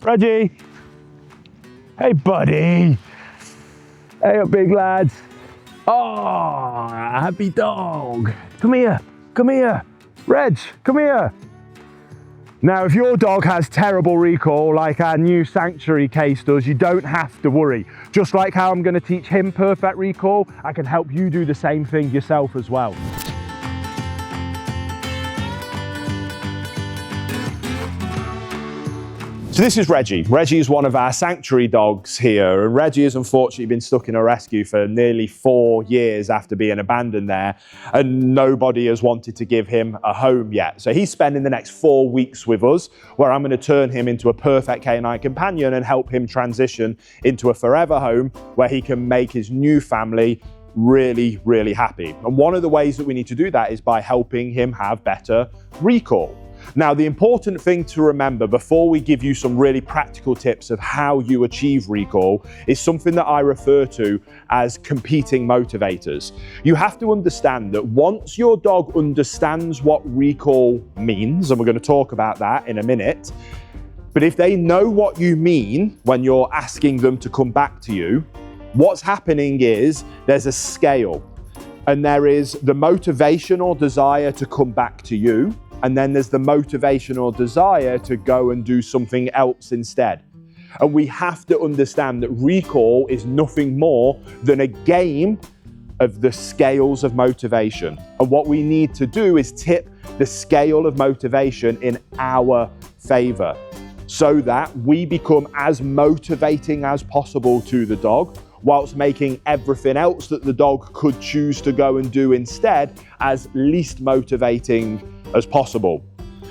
Reggie. Hey, buddy. Hey, up, big lads. Oh, happy dog. Come here. Come here. Reg, come here. Now, if your dog has terrible recall, like our new sanctuary case does, you don't have to worry. Just like how I'm going to teach him perfect recall, I can help you do the same thing yourself as well. So this is Reggie. Reggie is one of our sanctuary dogs here, and Reggie has unfortunately been stuck in a rescue for nearly 4 years after being abandoned there, and nobody has wanted to give him a home yet. So he's spending the next 4 weeks with us, where I'm going to turn him into a perfect canine companion and help him transition into a forever home where he can make his new family really, really happy. And one of the ways that we need to do that is by helping him have better recall. Now, the important thing to remember before we give you some really practical tips of how you achieve recall is something that I refer to as competing motivators. You have to understand that once your dog understands what recall means, and we're going to talk about that in a minute, but if they know what you mean when you're asking them to come back to you, what's happening is there's a scale, and there is the motivation or desire to come back to you, and then there's the motivation or desire to go and do something else instead. And we have to understand that recall is nothing more than a game of the scales of motivation. And what we need to do is tip the scale of motivation in our favor so that we become as motivating as possible to the dog, whilst making everything else that the dog could choose to go and do instead as least motivating as possible.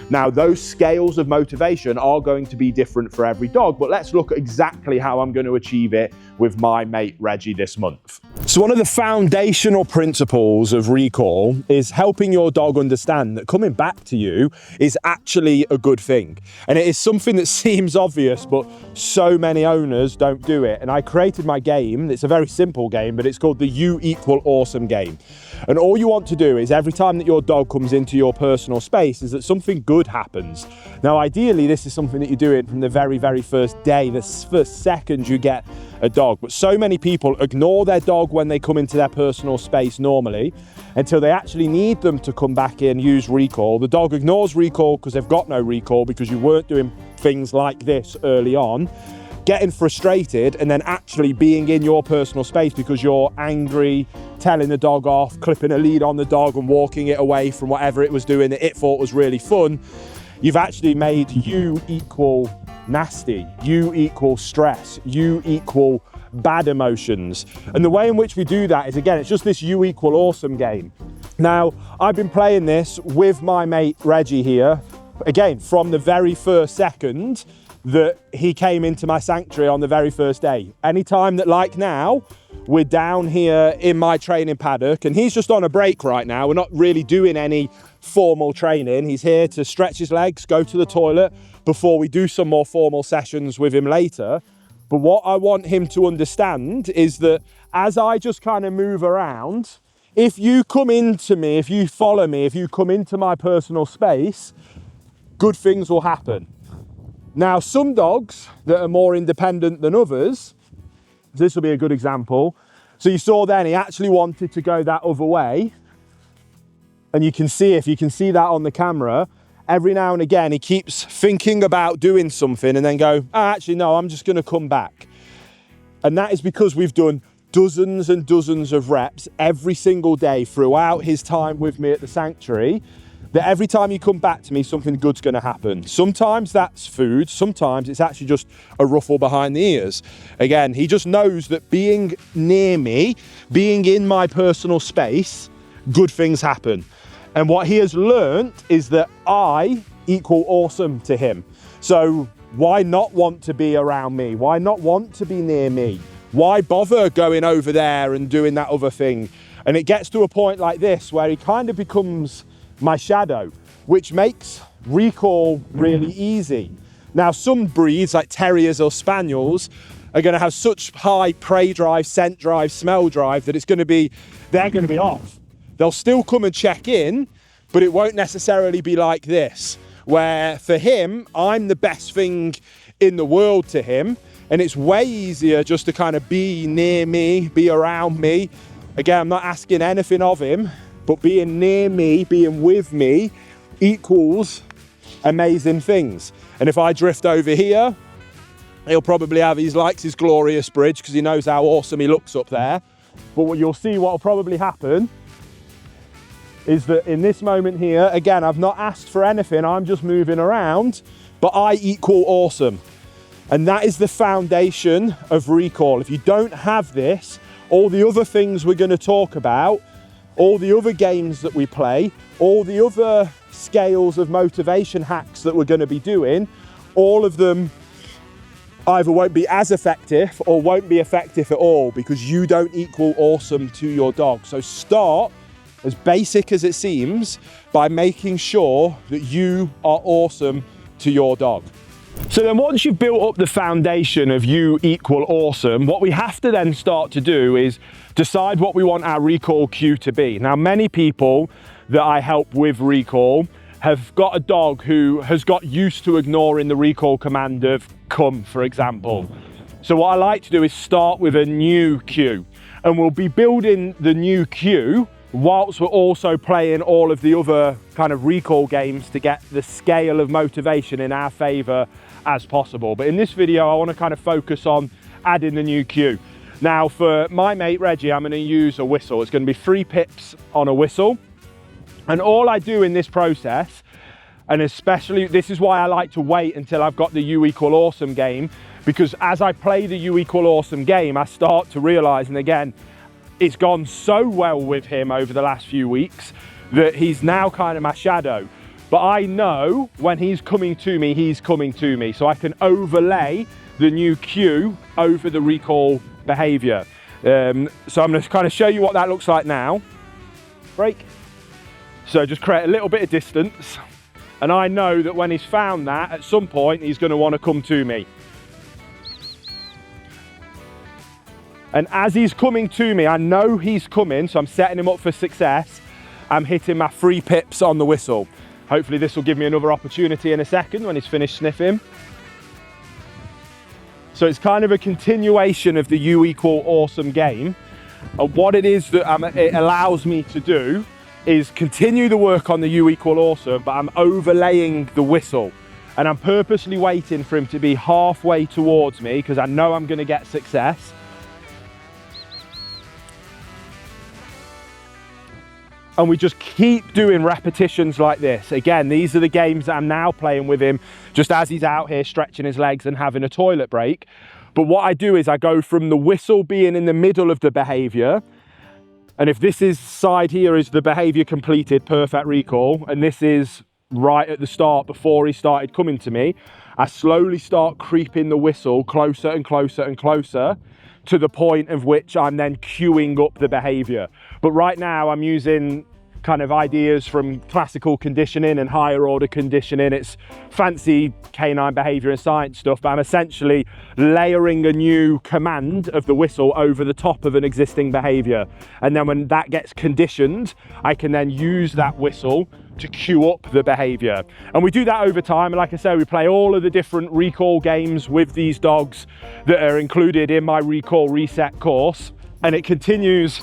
Now, those scales of motivation are going to be different for every dog, but let's look at exactly how I'm going to achieve it with my mate Reggie this month. So one of the foundational principles of recall is helping your dog understand that coming back to you is actually a good thing. And it is something that seems obvious, but so many owners don't do it. And I created my game. It's a very simple game, but it's called the You Equal Awesome game. And all you want to do is every time that your dog comes into your personal space is that something good happens. Now, ideally, this is something that you're doing from the very, very first day, the first second you get a dog. But so many people ignore their dog when they come into their personal space normally until they actually need them to come back in, use recall. The dog ignores recall because they've got no recall because you weren't doing things like this early on, getting frustrated and then actually being in your personal space because you're angry, telling the dog off, clipping a lead on the dog and walking it away from whatever it was doing that it thought was really fun. You've actually made you equal nasty, you equal stress, you equal bad emotions. And the way in which we do that is, again, it's just this You Equal Awesome game. Now, I've been playing this with my mate Reggie here, again, from the very first second that he came into my sanctuary on the very first day. Anytime that, like now, we're down here in my training paddock and he's just on a break right now. We're not really doing any formal training. He's here to stretch his legs, go to the toilet before we do some more formal sessions with him later. But what I want him to understand is that as I just kind of move around, if you come into me, if you follow me, if you come into my personal space, good things will happen. Now, some dogs that are more independent than others, this will be a good example. So you saw then he actually wanted to go that other way. And you can see, if you can see that on the camera, every now and again, he keeps thinking about doing something and then go, oh, actually, no, I'm just going to come back. And that is because we've done dozens and dozens of reps every single day throughout his time with me at the sanctuary, that every time you come back to me, something good's going to happen. Sometimes that's food. Sometimes it's actually just a ruffle behind the ears. Again, he just knows that being near me, being in my personal space, good things happen. And what he has learned is that I equal awesome to him. So why not want to be around me? Why not want to be near me? Why bother going over there and doing that other thing? And it gets to a point like this where he kind of becomes my shadow, which makes recall really easy. Now, some breeds like terriers or spaniels are going to have such high prey drive, scent drive, smell drive that they're going to be off. They'll still come and check in, but it won't necessarily be like this. where for him, I'm the best thing in the world to him. And it's way easier just to kind of be near me, be around me. Again, I'm not asking anything of him, but being near me, being with me equals amazing things. And if I drift over here, he'll probably have, he likes his glorious bridge because he knows how awesome he looks up there. But what you'll see what will probably happen is that in this moment here, again, I've not asked for anything, I'm just moving around, but I equal awesome. And that is the foundation of recall. If you don't have this, all the other things we're going to talk about, all the other games that we play, all the other scales of motivation hacks that we're going to be doing, all of them either won't be as effective or won't be effective at all because you don't equal awesome to your dog. So start, as basic as it seems, by making sure that you are awesome to your dog. So then once you've built up the foundation of you equal awesome, what we have to then start to do is decide what we want our recall cue to be. Now, many people that I help with recall have got a dog who has got used to ignoring the recall command of come, for example. So what I like to do is start with a new cue, and we'll be building the new cue whilst we're also playing all of the other kind of recall games to get the scale of motivation in our favor as possible. But in this video, I want to kind of focus on adding the new cue. Now, for my mate Reggie, I'm going to use a whistle. It's going to be 3 pips on a whistle. And all I do in this process, and especially this is why I like to wait until I've got the you equal awesome game, because as I play the you equal awesome game, I start to realize, and again, it's gone so well with him over the last few weeks that he's now kind of my shadow. But I know when he's coming to me, he's coming to me. So I can overlay the new cue over the recall behavior. So I'm going to kind of show you what that looks like now. Break. So just create a little bit of distance. And I know that when he's found that, at some point, he's going to want to come to me. And as he's coming to me, I know he's coming, so I'm setting him up for success. I'm hitting my 3 pips on the whistle. Hopefully this will give me another opportunity in a second when he's finished sniffing. So it's kind of a continuation of the you equal awesome game. And what it is that it allows me to do is continue the work on the you equal awesome, but I'm overlaying the whistle. And I'm purposely waiting for him to be halfway towards me because I know I'm going to get success. And we just keep doing repetitions like this. Again, these are the games that I'm now playing with him just as he's out here stretching his legs and having a toilet break. But what I do is I go from the whistle being in the middle of the behavior. And if this is side here is the behavior completed, perfect recall, and this is right at the start before he started coming to me, I slowly start creeping the whistle closer and closer and closer to the point of which I'm then queuing up the behavior. But right now I'm using kind of ideas from classical conditioning and higher order conditioning. It's fancy canine behavior and science stuff, but I'm essentially layering a new command of the whistle over the top of an existing behavior. And then when that gets conditioned, I can then use that whistle to cue up the behavior. And we do that over time. And like I say, we play all of the different recall games with these dogs that are included in my recall reset course. And it continues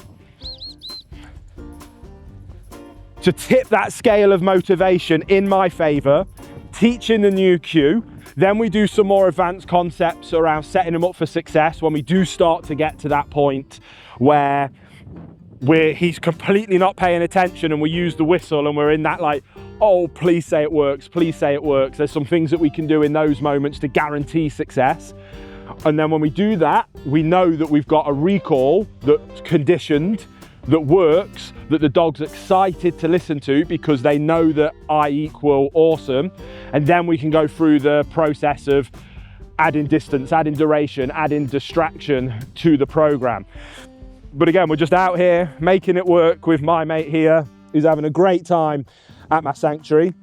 to tip that scale of motivation in my favor, teaching the new cue. Then we do some more advanced concepts around setting them up for success when we do start to get to that point where he's completely not paying attention and we use the whistle and we're in that like, oh, please say it works, please say it works. There's some things that we can do in those moments to guarantee success. And then when we do that, we know that we've got a recall that's conditioned, that works, that the dog's excited to listen to because they know that I equal awesome. And then we can go through the process of adding distance, adding duration, adding distraction to the program. But again, we're just out here making it work with my mate here, who's having a great time at my sanctuary.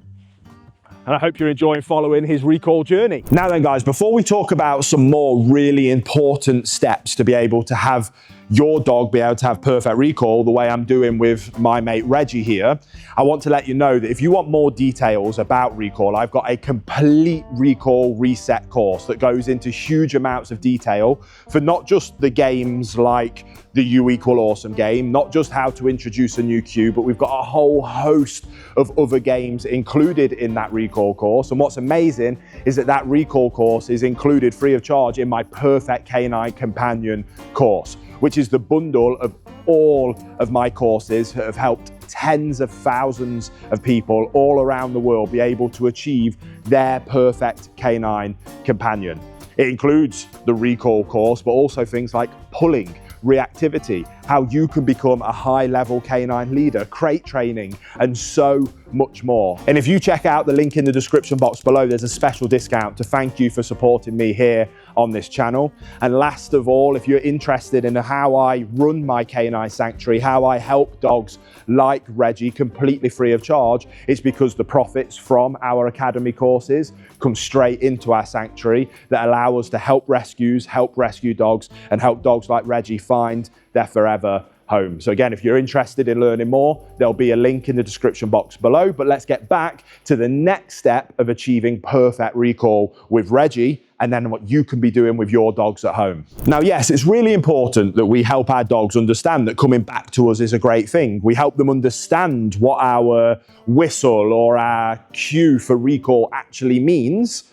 And I hope you're enjoying following his recall journey. Now then, guys, before we talk about some more really important steps to be able to have your dog be able to have perfect recall the way I'm doing with my mate Reggie here, I want to let you know that if you want more details about recall, I've got a complete recall reset course that goes into huge amounts of detail for not just the games like the U equal awesome game, not just how to introduce a new cue, but we've got a whole host of other games included in that recall course. And what's amazing is that that recall course is included free of charge in my Perfect Canine Companion course, which is the bundle of all of my courses that have helped tens of thousands of people all around the world be able to achieve their perfect canine companion. It includes the recall course, but also things like pulling, reactivity, how you can become a high-level canine leader, crate training, and so much more. And if you check out the link in the description box below, there's a special discount to thank you for supporting me here on this channel. And last of all, if you're interested in how I run my canine sanctuary, how I help dogs like Reggie completely free of charge, it's because the profits from our academy courses come straight into our sanctuary that allow us to help rescues, help rescue dogs, and help dogs like Reggie find their forever home. So again, if you're interested in learning more, there'll be a link in the description box below. But let's get back to the next step of achieving perfect recall with Reggie, and then what you can be doing with your dogs at home. Now, yes, it's really important that we help our dogs understand that coming back to us is a great thing. We help them understand what our whistle or our cue for recall actually means,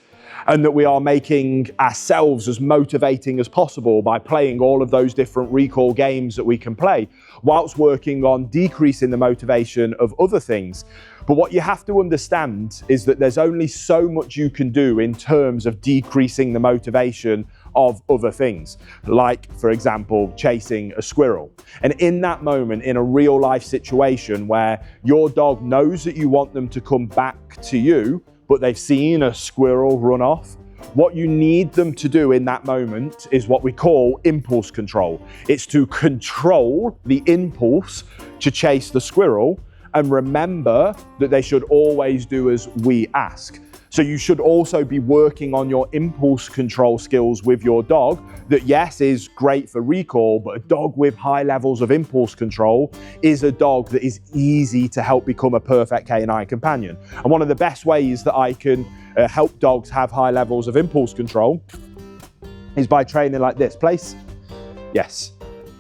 and that we are making ourselves as motivating as possible by playing all of those different recall games that we can play, whilst working on decreasing the motivation of other things. But what you have to understand is that there's only so much you can do in terms of decreasing the motivation of other things, like, for example, chasing a squirrel. And in that moment, in a real life situation where your dog knows that you want them to come back to you, but they've seen a squirrel run off, what you need them to do in that moment is what we call impulse control. It's to control the impulse to chase the squirrel, and remember that they should always do as we ask. So you should also be working on your impulse control skills with your dog. That, yes, is great for recall, but a dog with high levels of impulse control is a dog that is easy to help become a perfect canine companion. And one of the best ways that I can help dogs have high levels of impulse control is by training like this. Place, yes,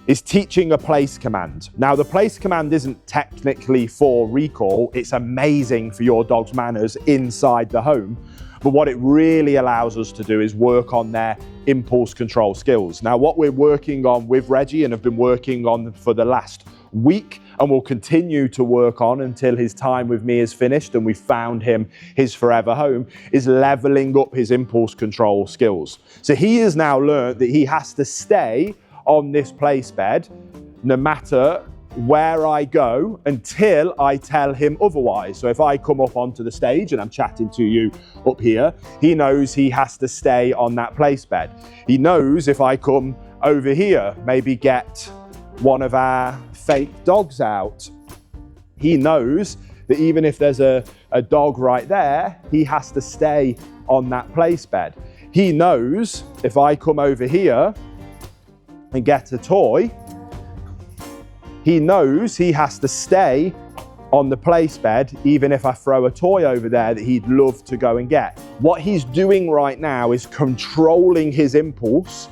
is teaching a place command. Now, the place command isn't technically for recall. It's amazing for your dog's manners inside the home. But what it really allows us to do is work on their impulse control skills. Now, what we're working on with Reggie and have been working on for the last week, and will continue to work on until his time with me is finished and we've found him his forever home, is leveling up his impulse control skills. So he has now learned that he has to stay on this place bed no matter where I go until I tell him otherwise. So if I come up onto the stage and I'm chatting to you up here, he knows he has to stay on that place bed. He knows if I come over here, maybe get one of our fake dogs out, he knows that even if there's a dog right there, he has to stay on that place bed. He knows if I come over here and get a toy, he knows he has to stay on the place bed even if I throw a toy over there that he'd love to go and get. What he's doing right now is controlling his impulse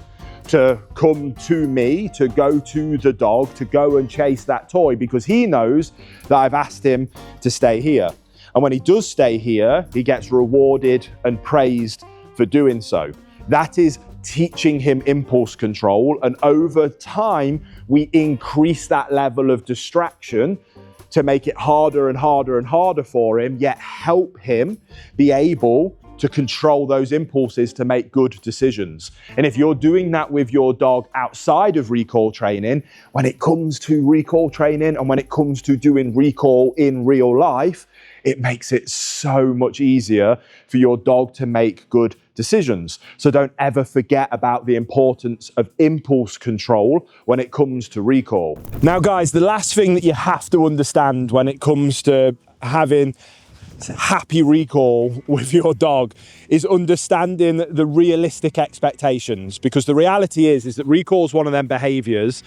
to come to me, to go to the dog, to go and chase that toy, because he knows that I've asked him to stay here. And when he does stay here, he gets rewarded and praised for doing so. That is teaching him impulse control, and over time we increase that level of distraction to make it harder and harder and harder for him, yet help him be able to control those impulses to make good decisions. And if you're doing that with your dog outside of recall training, when it comes to recall training and when it comes to doing recall in real life, it makes it so much easier for your dog to make good decisions. So don't ever forget about the importance of impulse control when it comes to recall. Now, guys, the last thing that you have to understand when it comes to having happy recall with your dog is understanding the realistic expectations, because the reality is that recall is one of them behaviors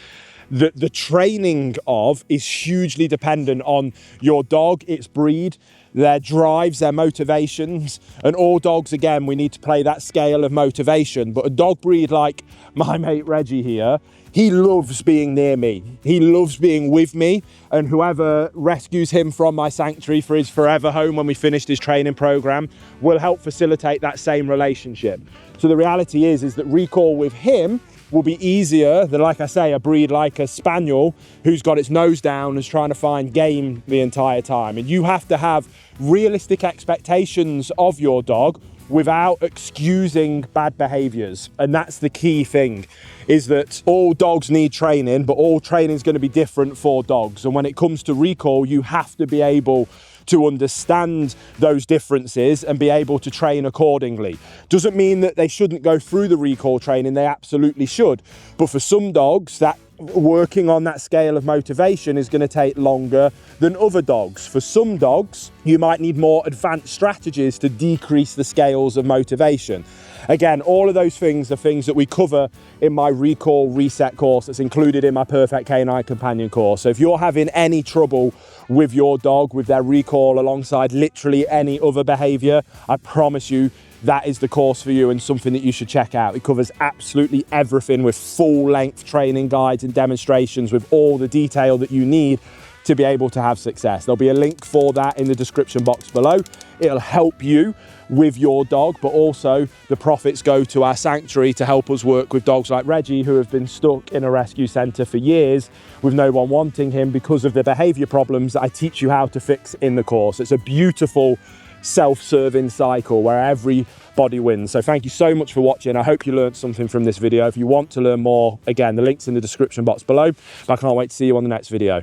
that the training of is hugely dependent on your dog, its breed, their drives, their motivations. And all dogs, again, we need to play that scale of motivation. But a dog breed like my mate Reggie here, he loves being near me. He loves being with me, and whoever rescues him from my sanctuary for his forever home when we finished his training program will help facilitate that same relationship. So the reality is that recall with him will be easier than, like I say, a breed like a spaniel who's got its nose down and is trying to find game the entire time. And you have to have realistic expectations of your dog without excusing bad behaviors. And that's the key thing, is that all dogs need training, but all training is going to be different for dogs. And when it comes to recall, you have to be able to understand those differences and be able to train accordingly. Doesn't mean that they shouldn't go through the recall training, they absolutely should. But for some dogs, that working on that scale of motivation is going to take longer than other dogs. For some dogs, you might need more advanced strategies to decrease the scales of motivation. Again, all of those things are things that we cover in my recall reset course that's included in my Perfect Canine Companion course. So if you're having any trouble with your dog, with their recall alongside literally any other behavior, I promise you that is the course for you and something that you should check out. It covers absolutely everything with full length training guides and demonstrations with all the detail that you need to be able to have success. There'll be a link for that in the description box below. It'll help you with your dog, but also the profits go to our sanctuary to help us work with dogs like Reggie, who have been stuck in a rescue centre for years with no one wanting him because of the behaviour problems that I teach you how to fix in the course. It's a beautiful self-serving cycle where everybody wins. So thank you so much for watching. I hope you learned something from this video. If you want to learn more, again, the link's in the description box below. I can't wait to see you on the next video.